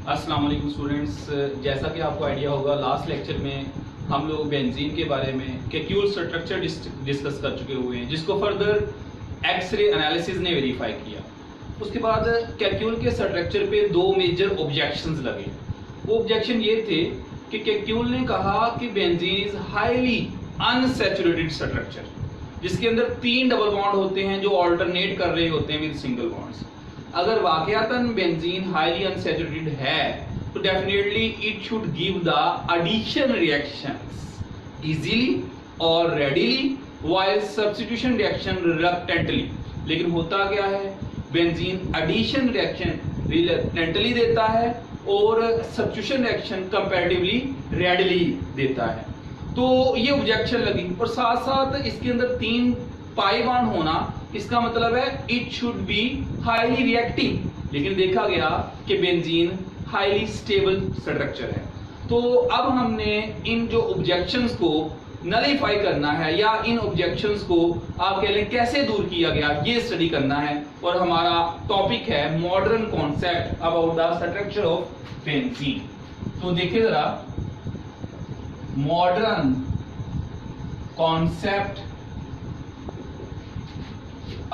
अस्सलाम वालेकुम स्टूडेंट्स, जैसा कि आपको आइडिया होगा लास्ट लेक्चर में हम लोग बेंजीन के बारे में कैक्यूल स्ट्रक्चर डिस्कस कर चुके हुए हैं, जिसको फर्दर एक्सरे एनालिसिस ने वेरीफाई किया। उसके बाद कैक्यूल के स्ट्रक्चर पे दो मेजर ऑब्जेक्शंस लगे। वो ऑब्जेक्शन ये थे कि कैक्यूल ने कहा कि benzene is highly unsaturated structure, जिसके अंदर 3 डबल बॉन्ड होते हैं जो ऑल्टरनेट कर रहे होते हैं विद सिंगल बॉन्ड्स। अगर वाकयातन बेंजीन हाईली अनसैचुरेटेड है तो definitely it should give the addition reactions easily और readily while substitution reaction reluctantly. लेकिन होता क्या है, बेंजीन एडिशन रिएक्शन रिलक्टेंटली देता है और सब्स्टिट्यूशन रिएक्शन कंपैरेटिवली रेडीली देता है। तो ये ऑब्जेक्शन लगी। और साथ साथ इसके अंदर 3 पाई बॉन्ड होना, इसका मतलब है it should be highly reactive. लेकिन देखा गया कि बेंजीन हाईली स्टेबल स्ट्रक्चर है। तो अब हमने इन जो ऑब्जेक्शंस को नलीफाई करना है या इन ऑब्जेक्शंस को आप कह लें कैसे दूर किया गया, ये स्टडी करना है। और हमारा टॉपिक है modern concept about the structure of benzene. तो देखिए जरा, modern concept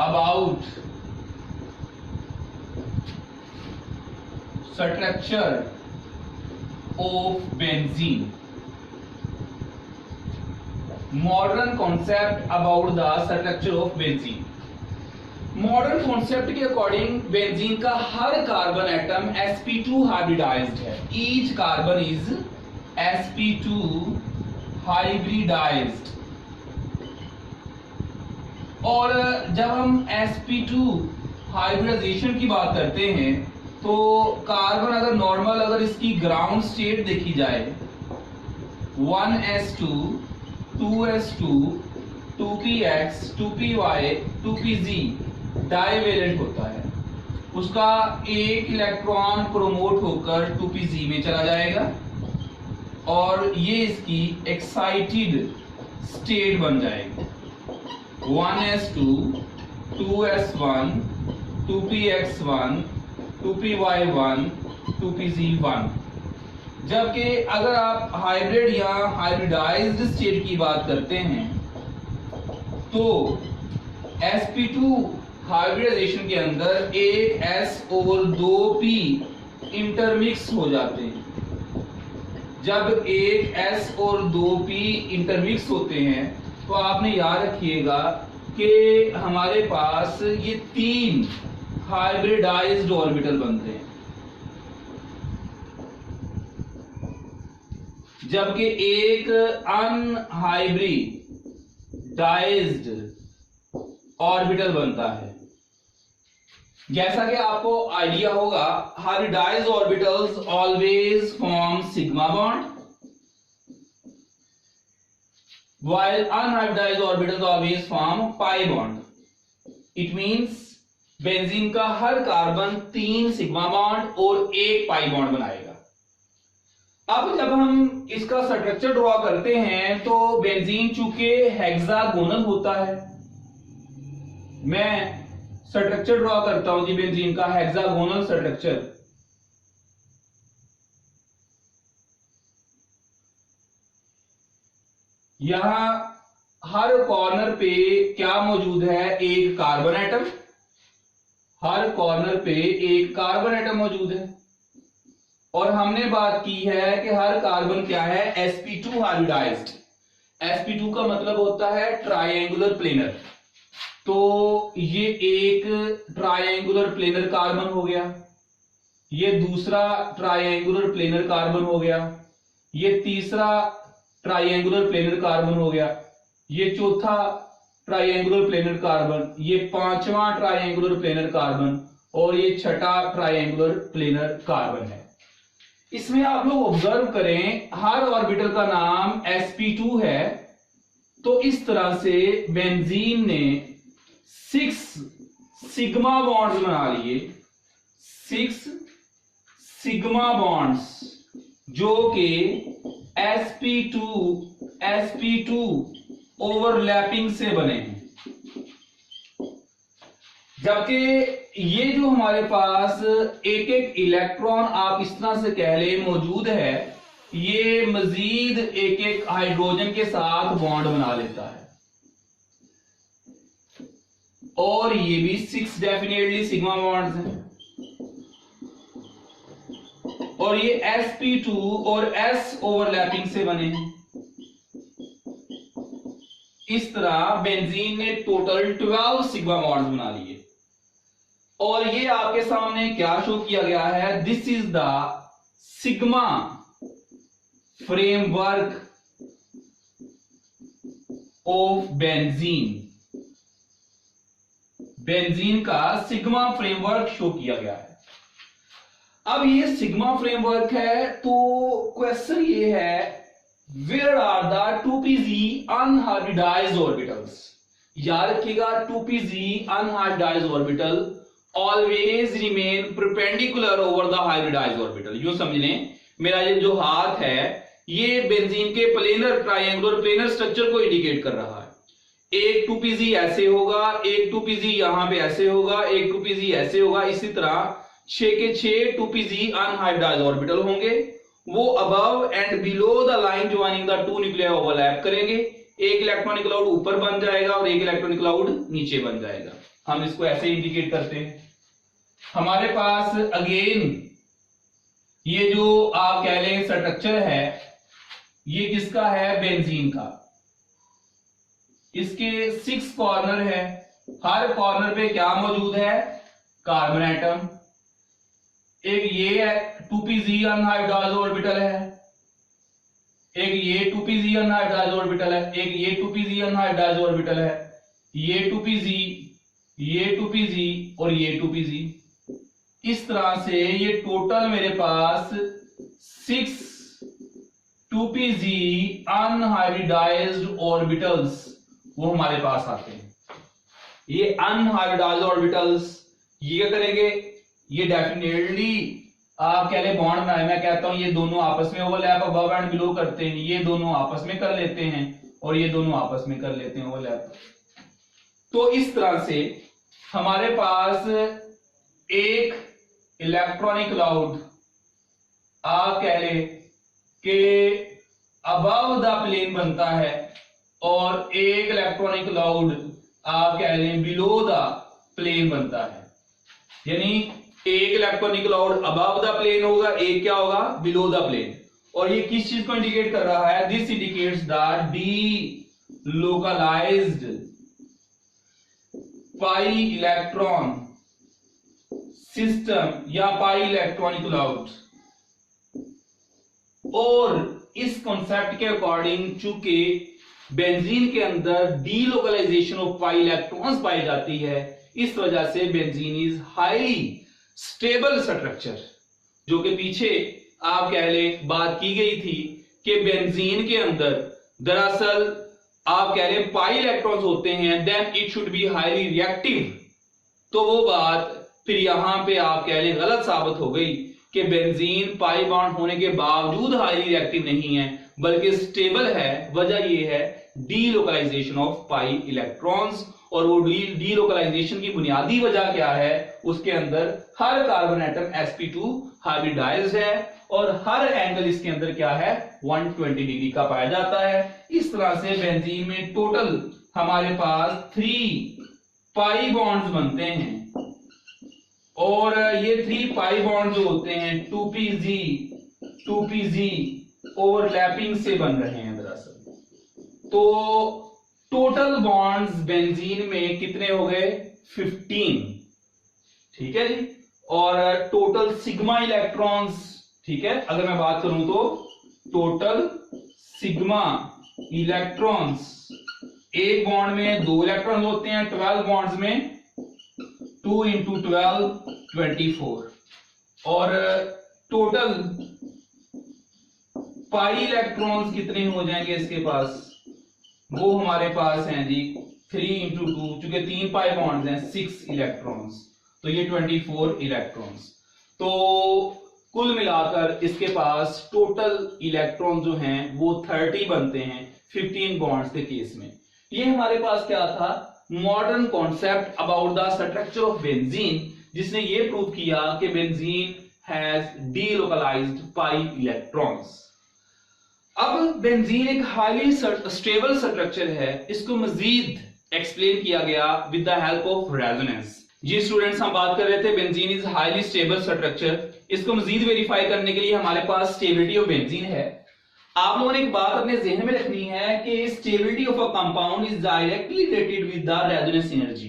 about structure of benzene. Modern concept about the structure of benzene. Modern concept के अकॉर्डिंग बेंजीन का हर कार्बन एटम sp2 हाइब्रिडाइज्ड है। Each carbon is sp2 hybridised. और जब हम sp2 हाइब्रिडाइजेशन की बात करते हैं तो कार्बन अगर नॉर्मल अगर इसकी ग्राउंड स्टेट देखी जाए 1s2 2s2 2px 2py 2pz divalent होता है। उसका एक इलेक्ट्रॉन प्रोमोट होकर 2pz में चला जाएगा और ये इसकी एक्साइटेड स्टेट बन जाएगी। 1s2 2s1 2px1 2py1 2pz1। जबकि अगर आप हाइब्रिड या हाइब्रिडाइज्ड स्टेट की बात करते हैं तो sp2 हाइब्रिडाइजेशन के अंदर एक s और 2p इंटरमिक्स हो जाते हैं। जब एक s और 2p इंटरमिक्स होते हैं तो आपने याद रखिएगा कि हमारे पास ये 3 हाइब्रिडाइज्ड ऑर्बिटल बनते हैं, जबकि एक अनहाइब्रिडाइज्ड ऑर्बिटल बनता है। जैसा कि आपको आइडिया होगा, hybridised orbitals always form sigma bond while unhybridized orbitals always form pi bond. It means benzene का हर कार्बन 3 सिग्मा बॉन्ड और 1 पाई बॉन्ड बनाएगा। अब जब हम इसका स्ट्रक्चर ड्रॉ करते हैं तो बेंजीन चूंकि हेक्सागोनल होता है, मैं स्ट्रक्चर ड्रॉ करता हूं जी बेंजीन का हेक्सागोनल स्ट्रक्चर। यहां हर कॉर्नर पे क्या मौजूद है, एक कार्बन एटम। हर कॉर्नर पे एक कार्बन एटम मौजूद है और हमने बात की है कि हर कार्बन क्या है, sp2 हाइब्रिडाइज्ड। sp2 का मतलब होता है ट्रायंगुलर प्लेनर। तो ये एक ट्रायंगुलर प्लेनर कार्बन हो गया, ये दूसरा ट्रायंगुलर प्लेनर कार्बन हो गया, ये तीसरा ट्रायंगुलर प्लेनर कार्बन हो गया, ये चौथा ट्रायंगुलर प्लेनर कार्बन, ये पांचवा ट्रायंगुलर प्लेनर कार्बन और ये छठा ट्रायंगुलर प्लेनर कार्बन है। इसमें आप लोग ऑब्जर्व करें, हर ऑर्बिटल का नाम sp2 है। तो इस तरह से बेंजीन ने 6 सिग्मा बॉन्ड्स बना लिए, 6 सिग्मा बॉन्ड्स जो कि sp2 ओवरलैपिंग से बने हैं। जबकि ये जो हमारे पास एक एक इलेक्ट्रॉन आप इस तरह से कह ले मौजूद है, ये मजीद एक एक हाइड्रोजन के साथ बॉन्ड बना लेता है, और ये भी 6 डेफिनेटली सिग्मा बॉन्ड्स हैं, और ये sp2 और s ओवरलैपिंग से बने हैं। इस तरह बेंजीन ने टोटल 12 सिग्मा बॉन्ड्स बना लिए, और ये आपके सामने क्या शो किया गया है, this is the sigma framework of benzene. Benzene का सिग्मा फ्रेमवर्क शो किया गया है। अब ये सिग्मा फ्रेमवर्क है, तो क्वेश्चन ये है, where are the 2pz unhybridised orbitals. याद रखिएगा 2pz unhybridised orbital always remain perpendicular over the hybridised orbital. यूं समझने, मेरा ये जो हाथ है ये बेंजीन के प्लेनर ट्रायंगुलर प्लेनर स्ट्रक्चर को इंडिकेट कर रहा है। एक 2pz ऐसे होगा, एक 2pz यहां पे ऐसे होगा, एक 2pz ऐसे होगा। इसी तरह 6 के 6 2pz अनहाइब्रिडाइज्ड ऑर्बिटल होंगे, वो above and below the line joining the two nuclei overlap करेंगे। एक इलेक्ट्रॉनिक क्लाउड ऊपर बन जाएगा और एक इलेक्ट्रॉनिक क्लाउड नीचे बन जाएगा। हम इसको ऐसे इंडिकेट करते हैं। हमारे पास अगेन ये जो आप कह लें स्ट्रक्चर है, ये किसका है, बेंजीन का। इसके 6 कॉर्नर है, हर कॉर्नर पे क्या मौजूद है, कार्बन एटम। एक ये है 2pz अनहाइब्रिडाइज्ड ऑर्बिटल है, एक ये 2pz अनहाइब्रिडाइज्ड ऑर्बिटल है, एक ये 2pz अनहाइब्रिडाइज्ड ऑर्बिटल है, ये 2pz, ये 2pz और ये 2pz। इस तरह से ये टोटल मेरे पास 6 2pz अनहाइब्रिडाइज्ड ऑर्बिटल्स वो हमारे पास आते हैं। ये अनहाइब्रिडाइज्ड ऑर्बिटल्स ये क्या करेंगे, ये डेफिनेटली आप कह ले बॉन्ड बनाए। मैं कहता हूं ये दोनों आपस में ओवरलैप अबव एंड बिलो करते हैं, ये दोनों आपस में कर लेते हैं और ये दोनों आपस में कर लेते हैं ओवरलैप। तो इस तरह से हमारे पास एक इलेक्ट्रॉनिक क्लाउड आप कह ले कि अबव द प्लेन बनता है, और एक इलेक्ट्रॉनिक क्लाउड आप कह लें बिलो द प्लेन बनता है। यानी एक electronic cloud above the plane होगा, एक क्या होगा, बिलो द प्लेन। और ये किस चीज को इंडिकेट कर रहा है, this indicates the delocalised pi electron system या पाई इलेक्ट्रॉनिक क्लाउड। और इस कॉन्सेप्ट के अकॉर्डिंग चूंकि बेंजीन के अंदर डीलोकलाइजेशन ऑफ पाई इलेक्ट्रॉन्स पाई जाती है, इस वजह से benzene is highly stable structure. जो कि पीछे आप कह ले बात की गई थी कि बेंजीन के अंदर दरअसल आप कह ले पाई इलेक्ट्रॉन्स होते हैं, then it should be highly reactive. तो वो बात फिर यहां पे आप कह ले गलत साबित हो गई कि बेंजीन पाई बॉन्ड होने के बावजूद हाईली रिएक्टिव नहीं है बल्कि स्टेबल है। वजह यह है डीलोकलाइजेशन ऑफ पाई इलेक्ट्रॉन्स। और वो डीलोकलाइजेशन की बुनियादी वजह क्या है, उसके अंदर हर कार्बन एटम sp2 हाइब्रिडाइज्ड है और हर एंगल इसके अंदर क्या है, 120 डिग्री का पाया जाता है। इस तरह से बेंजीन में टोटल हमारे पास 3 पाई बॉन्ड्स बनते हैं, और ये 3 पाई बॉन्ड जो होते हैं 2pz ओवरलैपिंग से बन रहे हैं दरअसल। तो टोटल बॉन्ड्स बेंजीन में कितने हो गए, 15, ठीक है जी। और टोटल सिग्मा इलेक्ट्रॉन्स, ठीक है, अगर मैं बात करूं तो टोटल सिग्मा इलेक्ट्रॉन्स, एक बॉन्ड में 2 इलेक्ट्रॉन होते हैं, 12 बॉन्ड्स में 2 × 12 24। और टोटल पाई इलेक्ट्रॉन्स कितने हो जाएंगे इसके पास, वो हमारे पास हैं जी 3 × 2, चूंकि 3 पाई बॉन्ड्स हैं, 6 इलेक्ट्रॉन्स, तो ये 24 इलेक्ट्रॉन्स। तो कुल मिलाकर इसके पास टोटल इलेक्ट्रॉन जो हैं वो 30 बनते हैं 15 बॉन्ड्स के केस में। ये हमारे पास क्या था, modern concept about the structure of benzene, जिसने ये प्रूव किया कि benzene has delocalised pi electrons. अब बेंजीन एक हाईली स्टेबल स्ट्रक्चर है, इसको मजीद एक्सप्लेन किया गया with the help of resonance. जी स्टूडेंट्स, हम बात कर रहे थे benzene is highly stable structure. इसको मजीद वेरीफाई करने के लिए हमारे पास स्टेबिलिटी ऑफ बेंजीन है। आप लोगों ने एक बात अपने जहन में रखनी है कि stability of a compound is directly related with the resonance energy.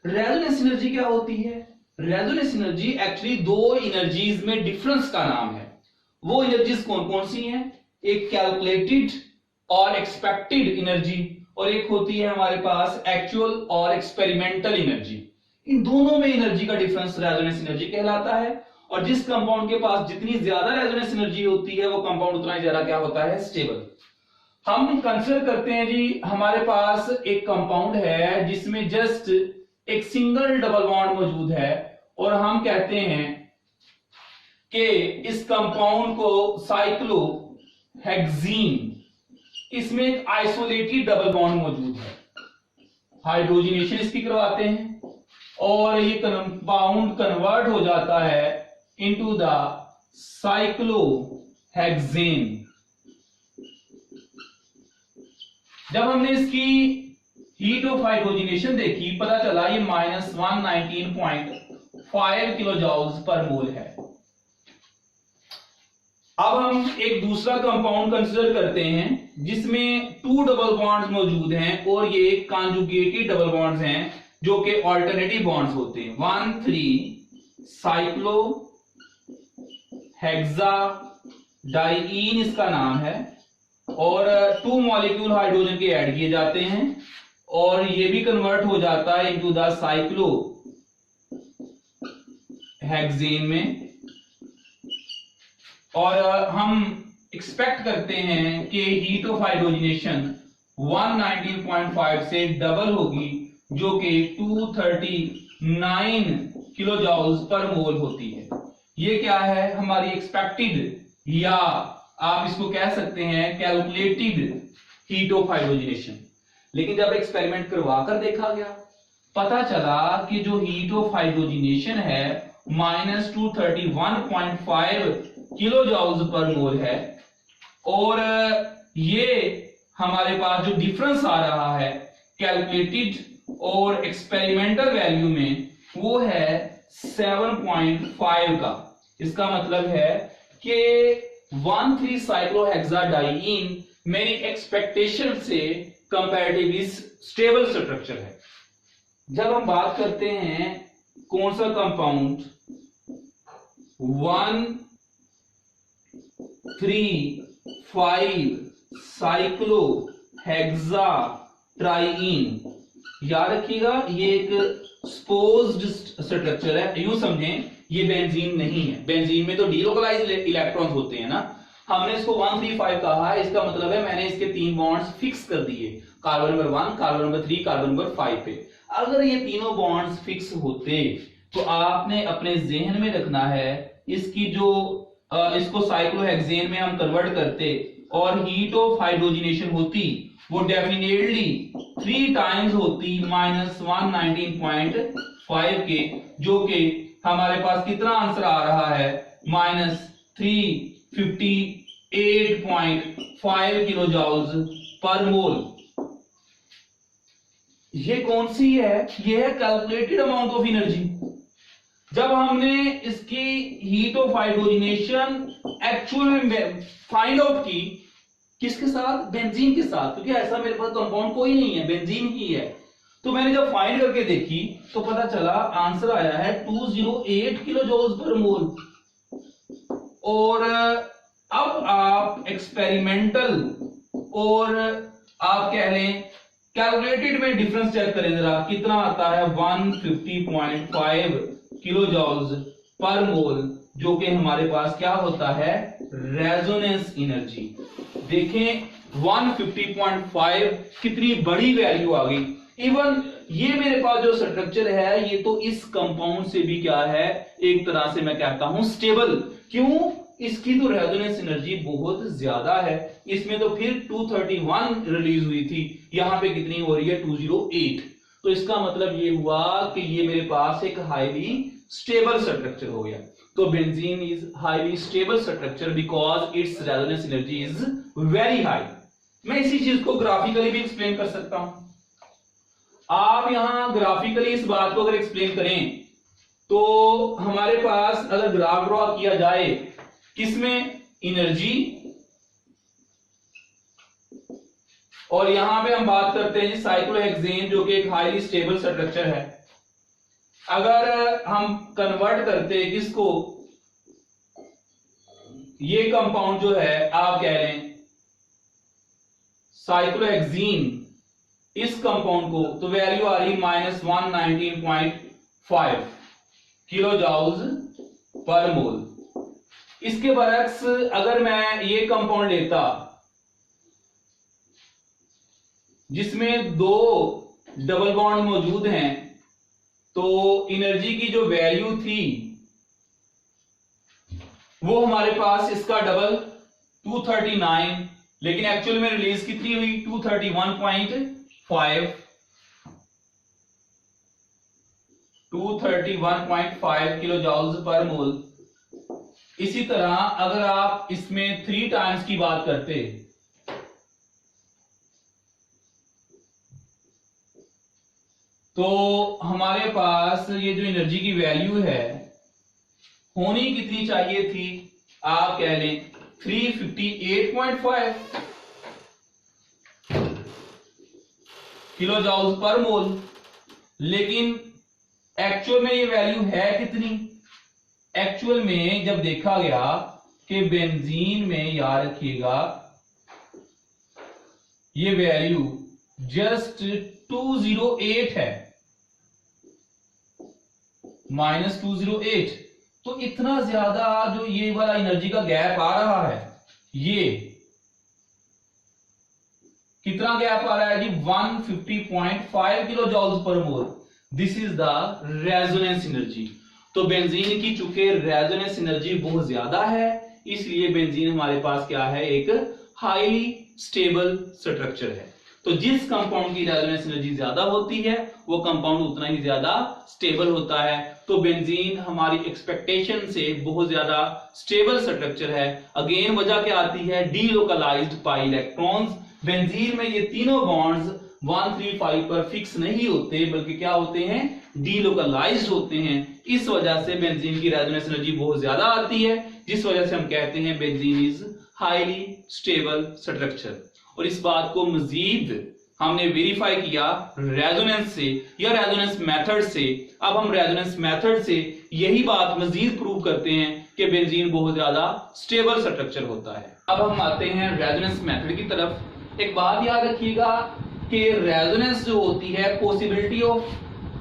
Resonance energy क्या होती है? रेजोनेंस एनर्जी एक्चुअली दो एनर्जीज में डिफरेंस का नाम है। वो एनर्जीज कौन कौन सी हैं? एक कैलकुलेटेड और एक्सपेक्टेड एनर्जी, और एक होती है हमारे पास एक्चुअल और एक्सपेरिमेंटल एनर्जी। इन दोनों में एनर्जी का डिफरेंस रेजोनेंस एनर्जी कहलाता है, और जिस कंपाउंड के पास जितनी ज्यादा रेजोनेंस एनर्जी होती है वो कंपाउंड उतना ही ज्यादा क्या होता है? स्टेबल। हम कंसीडर करते हैं जी, हमारे पास एक कंपाउंड है जिसमें जस्ट एक सिंगल डबल बॉन्ड मौजूद है, और हम कहते हैं कि इस कंपाउंड को साइक्लोहेक्सीन, इसमें एक आइसोलेटेड डबल बॉन्ड मौजूद है। हाइड्रोजनेशन इसकी करवाते हैं और ये कंपाउंड कन्वर्ट हो जाता है इनटू द साइक्लोहेक्सेन। जब हमने इसकी हीट ऑफ हाइड्रोजनेशन देखी, पता चला ये -119.5 किलो जूल्स पर मोल है। अब हम एक दूसरा कंपाउंड कंसीडर करते हैं जिसमें 2 डबल बॉन्ड्स मौजूद हैं, और ये कॉन्जुगेटेड डबल बॉन्ड्स हैं जो कि ऑल्टरनेटिव बॉन्ड्स होते हैं। 1,3 साइक्लोहेक्साडाइईन इसका नाम है, और 2 मॉलिक्यूल हाइड्रोजन के ऐड किए जाते हैं, और ये भी कन्वर्ट हो जाता है इनटू द साइक्लोहेक्सेन में। और हम एक्सपेक्ट करते हैं कि हीट ऑफ हाइड्रोजनेशन 119.5 से डबल होगी, जो कि 239 किलो जूल्स पर मोल होती है। ये क्या है? हमारी एक्सपेक्टेड, या आप इसको कह सकते हैं कैलकुलेटेड हीट ऑफ हाइड्रोजनेशन। लेकिन जब एक्सपेरिमेंट करवा कर देखा गया, पता चला कि जो हीट ऑफ हाइड्रोजनेशन है -231.5 किलो जूल्स पर मोल है, और ये हमारे पास जो डिफरेंस आ रहा है कैलकुलेटेड और एक्सपेरिमेंटल वैल्यू में, वो है 7.5 का। इसका मतलब है कि 1,3 साइक्लोहेक्साडाइईन मेरी एक्सपेक्टेशन से कंपैरेटिवली स्टेबल स्ट्रक्चर है। जब हम बात करते हैं कौन सा कंपाउंड 1,3,5 साइक्लोहेक्साट्राइईन, याद रखिएगा ये एक स्पोज्ड स्ट्रक्चर है। यूं समझें ये बेंजीन नहीं है। बेंजीन में तो डीलोकलाइज्ड इलेक्ट्रॉन्स होते हैं ना। हमने इसको 1,3,5 कहा है, इसका मतलब है मैंने इसके 3 बॉन्ड्स फिक्स कर दिए, carbon number 1, carbon number 3, carbon number 5 पे। अगर ये तीनों बॉन्ड्स फिक्स होते तो आपने अपने जहन में रखना है इसकी जो इसको साइक्लोहेक्सेन में हम कन्वर्ट करते और हीट ऑफ हाइड्रोजनेशन होती, वो डेफिनेटली 3 टाइम्स होती -119.5 के, जो कि हमारे पास कितना आंसर आ रहा है -358.5 किलो जूल्स पर मोल। ये कौन सी है? ये है कैलकुलेटेड अमाउंट ऑफ एनर्जी। जब हमने इसकी हीट ऑफ हाइड्रोजनेशन एक्चुअल में फाइंड आउट की, किसके साथ? बेंजीन के साथ, क्योंकि ऐसा मेरे पास कंपाउंड कोई नहीं है, बेंजीन ही है। तो मैंने जब फाइंड करके देखी तो पता चला आंसर आया है 208 किलो जूल्स पर मोल। और अब आप एक्सपेरिमेंटल और आप कह लें कैलकुलेटेड में डिफरेंस चेक करें जरा, कितना आता है 150.5 किलो जूल्स पर मोल, जो कि हमारे पास क्या होता है? Resonance energy. देखें 150.5 कितनी बड़ी वैल्यू आ गई। इवन ये मेरे पास जो स्ट्रक्चर है ये तो इस कंपाउंड से भी क्या है, एक तरह से मैं कहता हूं स्टेबल। क्यों? इसकी तो रेजोनेंस एनर्जी बहुत ज्यादा है। इसमें तो फिर 231 रिलीज हुई थी, यहां पे कितनी हो रही है? 208। तो इसका मतलब ये हुआ कि ये मेरे पास एक हाईली स्टेबल स्ट्रक्चर हो गया। तो benzene is highly stable structure because it's resonance energy is very high. मैं इसी चीज को ग्राफिकली भी एक्सप्लेन कर सकता हूं। आप यहां ग्राफिकली इस बात को अगर एक्सप्लेन करें तो हमारे पास अगर ग्राफ ड्रॉ किया जाए किसमें, एनर्जी, और यहां पे हम बात करते हैं साइक्लोहेक्सेन जो कि एक हाईली स्टेबल स्ट्रक्चर है। अगर हम कन्वर्ट करते हैं किसको, ये कंपाउंड जो है आप कह लें साइक्लोहेक्सीन, इस कंपाउंड को, तो वैल्यू आ रही -119.5 किलो जूल्स पर मोल। इसके बरक्स अगर मैं ये कंपाउंड लेता जिसमें 2 डबल बॉन्ड मौजूद हैं, तो एनर्जी की जो वैल्यू थी वो हमारे पास इसका डबल 239, लेकिन एक्चुअल में रिलीज कितनी हुई 231.5 किलो जूल्स पर मोल। इसी तरह अगर आप इसमें 3 टाइम्स की बात करते तो हमारे पास ये जो एनर्जी की वैल्यू है होनी कितनी चाहिए थी, आप कह लें 358.5 किलो जूल्स पर मोल। लेकिन एक्चुअल में ये वैल्यू है कितनी, एक्चुअल में जब देखा गया कि बेंजीन में, याद रखिएगा, ये वैल्यू जस्ट 208 है, -208। तो इतना ज्यादा जो ये वाला एनर्जी का गैप आ रहा है, ये कितना गैप आ रहा है जी 150.5 kilojoules per mole. This is the resonance energy. तो बेंजीन की चूंकि रेजोनेंस एनर्जी बहुत ज्यादा है, इसलिए बेंजीन हमारे पास क्या है, एक हाईली स्टेबल स्ट्रक्चर है। तो जिस कंपाउंड की रेजोनेंस एनर्जी ज्यादा होती है वो कंपाउंड उतना ही ज्यादा स्टेबल होता है। तो बेंजीन हमारी एक्सपेक्टेशन से बहुत ज्यादा स्टेबल स्ट्रक्चर है। अगेन वजह क्या आती है, डीलोकलाइज्ड पाई इलेक्ट्रॉन्स। बेंजीन में ये तीनों बॉन्ड्स 135 पर फिक्स नहीं होते, बल्कि क्या होते हैं, डीलोकलाइज्ड होते हैं। इस वजह से बेंजीन की रेजोनेंस एनर्जी बहुत ज्यादा आती है, जिस वजह से हम कहते हैं benzene is highly stable structure. और इस बात को मजीद हमने वेरीफाई किया रेजोनेंस से या रेजोनेंस मेथड से। अब हम रेजोनेंस मेथड से यही बात मजीद प्रूव करते हैं कि बेंजीन बहुत ज्यादा स्टेबल स्ट्रक्चर होता है। अब हम आते हैं रेजोनेंस मेथड की तरफ। एक बात याद रखिएगा कि रेजोनेंस जो होती है, possibility of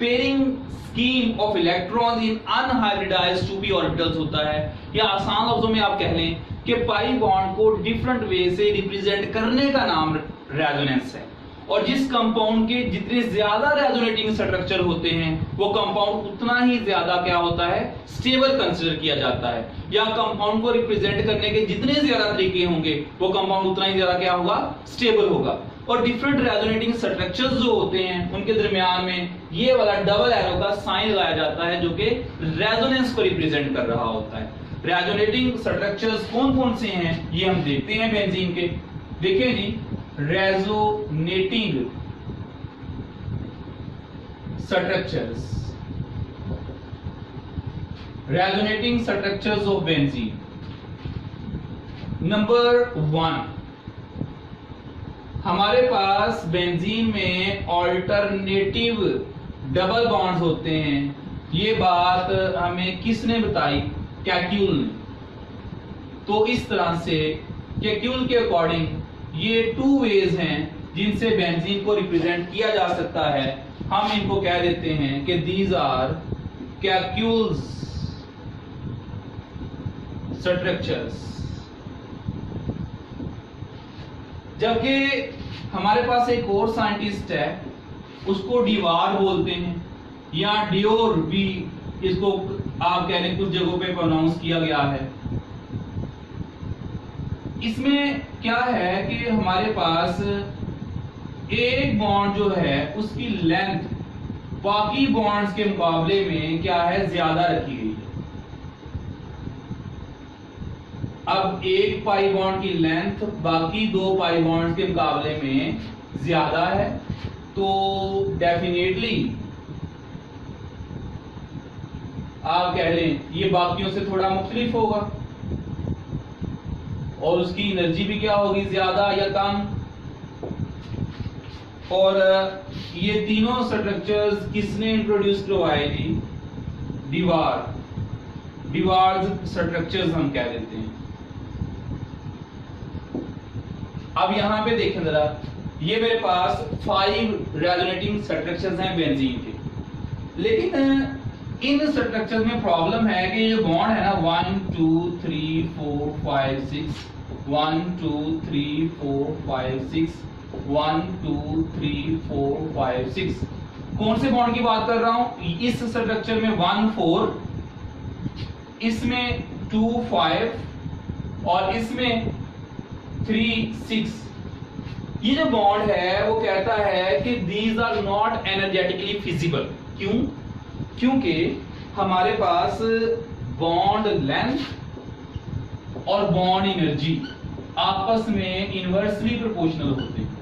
pairing scheme of electrons in unhybridised 2p orbitals होता है, या आसान लफ्जों में आप कह लें कि पाई बॉन्ड को डिफरेंट वे से रिप्रेजेंट करने का नाम रेजोनेंस है। और जिस कंपाउंड के जितने ज्यादा रेजोनेटिंग स्ट्रक्चर होते हैं वो कंपाउंड उतना ही ज्यादा क्या होता है, स्टेबल कंसीडर किया जाता है। या कंपाउंड को रिप्रेजेंट करने के जितने ज्यादा तरीके होंगे वो कंपाउंड उतना ही ज्यादा क्या होगा, स्टेबल होगा। और डिफरेंट रेजोनेटिंग स्ट्रक्चर्स जो होते हैं उनके दरमियान में ये वाला डबल एरो का साइन लगाया जाता है जो कि रेजोनेंस को रिप्रेजेंट कर रहा होता है। रेजोनेटिंग स्ट्रक्चर्स कौन कौन से हैं ये हम देखते हैं बेंजीन के। देखिए जी, resonating structures, resonating structures of benzene. Number 1, हमारे पास बेंजीन में ऑल्टरनेटिव डबल बॉन्ड्स होते हैं। ये बात हमें किसने बताई, कैक्यूल ने। तो इस तरह से कैक्यूल के अकॉर्डिंग ये 2 वेज हैं जिनसे बेंजीन को रिप्रेजेंट किया जा सकता है। हम इनको कह देते हैं कि दीज आर कैक्यूल्स स्ट्रक्चर्स। जबकि हमारे पास एक और साइंटिस्ट है, उसको डिवार बोलते हैं या डियोर भी इसको आप कह लें, कुछ जगहों पे प्रोनाउंस किया गया है। इसमें क्या है कि हमारे पास एक बॉन्ड जो है उसकी लेंथ बाकी बॉन्ड्स के मुकाबले में क्या है, ज्यादा रखी गई है। अब एक पाई बॉन्ड की लेंथ बाकी दो पाई बॉन्ड्स के मुकाबले में ज्यादा है, तो डेफिनेटली आप कह लें ये बाकियों से थोड़ा मुख्तलिफ होगा और उसकी एनर्जी भी क्या होगी, ज्यादा या कम। और ये तीनों स्ट्रक्चर्स किसने इंट्रोड्यूस करवाए जी, डिवार्स स्ट्रक्चर्स हम कह देते हैं। अब यहां पे देखें जरा, ये मेरे पास 5 रेजोनेटिंग स्ट्रक्चर्स हैं बेंजीन के, लेकिन इन स्ट्रक्चर्स में प्रॉब्लम है कि ये बॉन्ड है ना 1 2 3 4 5 6 1 2 3 4 5 6 1 2 3 4 5 6, कौन से बॉन्ड की बात कर रहा हूं, इस स्ट्रक्चर में 1 4, इसमें 2 5 और इसमें 3 6। ये जो बॉन्ड है वो कहता है कि these are not energetically feasible. क्यों? क्योंकि हमारे पास बॉन्ड लेंथ और बॉन्ड एनर्जी आपस में इनवर्सली प्रोपोर्शनल होते हैं।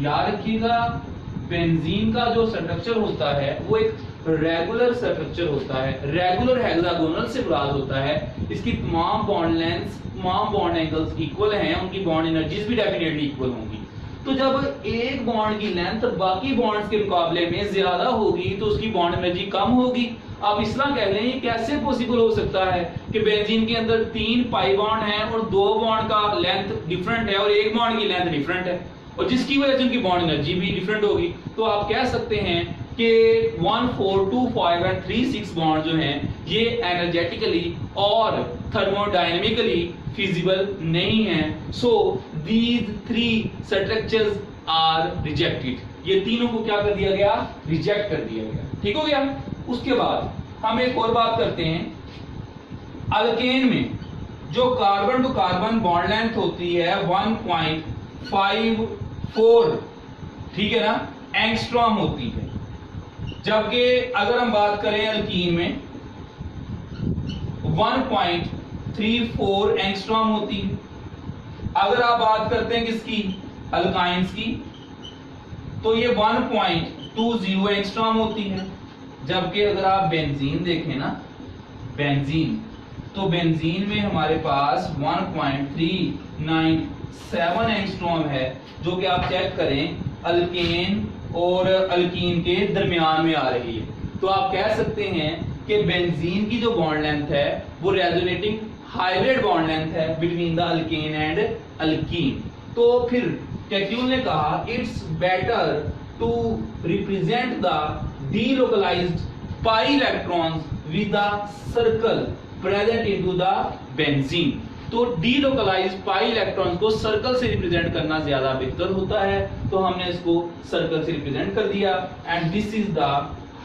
याद रखिएगा, बेंजीन का जो स्ट्रक्चर होता है वो एक रेगुलर स्ट्रक्चर होता है, रेगुलर हेक्सागोनल से मुराद होता है। इसकी तमाम बॉन्ड लेंथ्स, तमाम बॉन्ड एंगल्स इक्वल हैं, उनकी बॉन्ड एनर्जीज भी डेफिनेटली इक्वल होंगी। तो जब एक बॉन्ड की लेंथ बाकी बॉन्ड्स के मुकाबले में ज्यादा होगी तो उसकी बॉन्ड एनर्जी कम होगी। आप इस तरह कह लें, ये कैसे पॉसिबल हो सकता है कि बेंजीन के अंदर 3 पाई बॉन्ड हैं और 2 बॉन्ड का लेंथ डिफरेंट है और एक बॉन्ड की लेंथ डिफरेंट है, और जिसकी वजह से उनकी बॉन्ड एनर्जी भी डिफरेंट होगी। तो आप कह सकते हैं कि 1 4 2 5 और 3 6 बॉन्ड जो हैं ये एनर्जेटिकली और थर्मोडायनेमिकली फिजिबल नहीं है। So these 3 structures are rejected. ये तीनों को क्या कर दिया गया, रिजेक्ट कर दिया गया। ठीक हो गया। उसके बाद हम एक और बात करते हैं, अल्केन में जो carbon to carbon bond length होती है 1.54, ठीक है ना, एंगस्ट्रॉम होती है, जबकि अगर हम बात करें अल्कीन में 1.34 एंगस्ट्रॉम होती है। अगर आप बात करते हैं किसकी, अल्काइंस की, तो ये 1.20 एंगस्ट्रॉम होती है। जबकि अगर आप बेंजीन देखें ना, बेंजीन, तो बेंजीन में हमारे पास 1.397 एंगस्ट्रॉम है, जो कि आप चेक करें अल्केन और अल्कीन के दरमियान में आ रही है। तो आप कह सकते हैं कि बेंजीन की जो बॉन्ड लेंथ है वो रेजोनेटिंग हाइब्रिड बॉन्ड लेंथ है between the alkane and alkene. तो फिर कैक्यूल ने कहा it's better to represent the delocalized pi electrons with the circle present into the benzene। तो delocalized pi electrons को सर्कल से रिप्रेजेंट करना ज्यादा बेहतर होता है, तो हमने इसको सर्कल से रिप्रेजेंट कर दिया। And this is the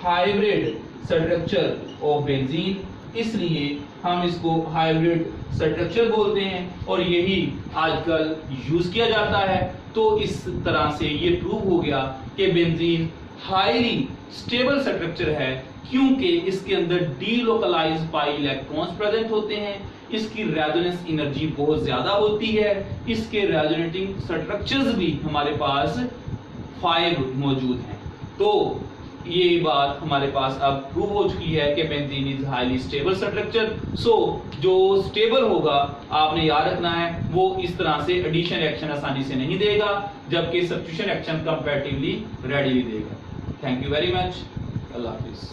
hybrid structure of benzene, इसलिए हम इसको हाइब्रिड स्ट्रक्चर बोलते हैं और यही आजकल यूज किया जाता है। तो इस तरह से ये प्रूव हो गया कि बेंजीन हाईली स्टेबल स्ट्रक्चर है, क्योंकि इसके अंदर डीलोकलाइज्ड पाई इलेक्ट्रॉन्स प्रेजेंट होते हैं, इसकी रेजोनेंस एनर्जी बहुत ज्यादा होती है, इसके रेजोनेटिंग स्ट्रक्चर्स भी हमारे पास 5 मौजूद हैं। तो ये बात हमारे पास अब प्रूव हो चुकी है कि benzene is highly stable structure. So जो स्टेबल होगा आपने याद रखना है वो इस तरह से एडिशन रिएक्शन आसानी से नहीं देगा, जबकि सब्स्टिट्यूशन रिएक्शन कंपैरेटिवली रेडीली देगा। Thank you very much. Allah Hafiz.